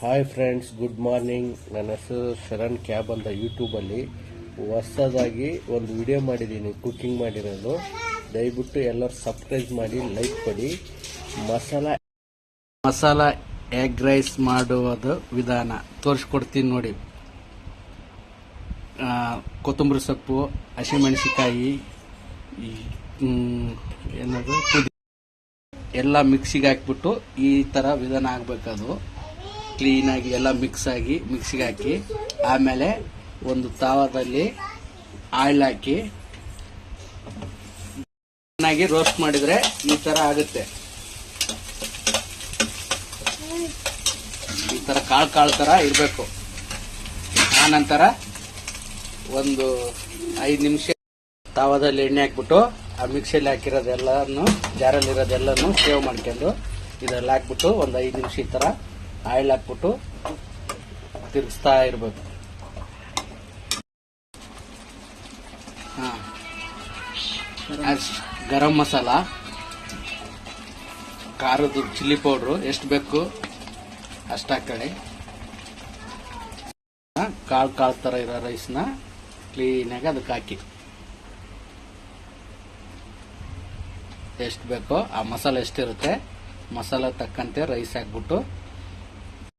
Hi friends, good morning. ನನ್ನ ಹೆಸರು Sharan cab ಅಂತ. ಯೂಟ್ಯೂಬಲ್ಲಿ ಹೊಸದಾಗಿ ಒಂದು ವಿಡಿಯೋ ಮಾಡಿದ್ದೀನಿ, ಕುಕಿಂಗ್ ಮಾಡಿರೋದು. ದಯವಿಟ್ಟು ಎಲ್ಲರೂ ಸಬ್ಸ್ಕ್ರೈಬ್ ಮಾಡಿ, ಲೈಕ್ ಕೊಡಿ. ಮಸಾಲ ಎಗ್ ರೈಸ್ ಮಾಡುವುದು ವಿಧಾನ ತೋರಿಸ್ಕೊಡ್ತೀನಿ ನೋಡಿ. ಕೊತ್ತಂಬರಿ ಸೊಪ್ಪು, ಹಸಿಮೆಣಸಿಕಾಯಿ, ಏನದು ಎಲ್ಲ ಮಿಕ್ಸಿಗೆ ಹಾಕ್ಬಿಟ್ಟು ಈ ಥರ ವಿಧಾನ ಆಗಬೇಕದು. ಕ್ಲೀನಾಗಿ ಎಲ್ಲ ಮಿಕ್ಸಿಗೆ ಹಾಕಿ, ಆಮೇಲೆ ಒಂದು ತಾವದಲ್ಲಿ ಆಯಿಲ್ ಹಾಕಿ ಚೆನ್ನಾಗಿ ರೋಸ್ಟ್ ಮಾಡಿದರೆ ಈ ಥರ ಆಗುತ್ತೆ. ಈ ಥರ ಕಾಳು ಥರ ಇರಬೇಕು. ಆನಂತರ ಒಂದು 5 ನಿಮಿಷ ತಾವದಲ್ಲಿ ಎಣ್ಣೆ ಹಾಕ್ಬಿಟ್ಟು ಆ ಮಿಕ್ಸಿಯಲ್ಲಿ ಹಾಕಿರೋದೆಲ್ಲನೂ, ಜಾರಲ್ಲಿರೋದೆಲ್ಲನೂ ಸೇವ್ ಮಾಡ್ಕೊಂಡು ಇದರಲ್ಲಿ ಹಾಕ್ಬಿಟ್ಟು ಒಂದು 5 ನಿಮಿಷ ಈ ಥರ ಆಯಿಲ್ ಹಾಕ್ಬಿಟ್ಟು ತಿರುಗಿಸ್ತಾ ಇರಬೇಕು. ಗರಂ ಮಸಾಲ, ಖಾರದ ಚಿಲ್ಲಿ ಪೌಡ್ರು ಎಷ್ಟು ಬೇಕು ಅಷ್ಟು ಹಾಕೊಳ್ಳಿ. ಕಾಳು ಥರ ಇರೋ ರೈಸ್ನ ಕ್ಲೀನಾಗಿ ಅದಕ್ಕೆ ಹಾಕಿ, ಎಷ್ಟು ಬೇಕೋ ಆ ಮಸಾಲೆ ಎಷ್ಟಿರುತ್ತೆ ಮಸಾಲೆ ತಕ್ಕಂತೆ ರೈಸ್ ಹಾಕ್ಬಿಟ್ಟು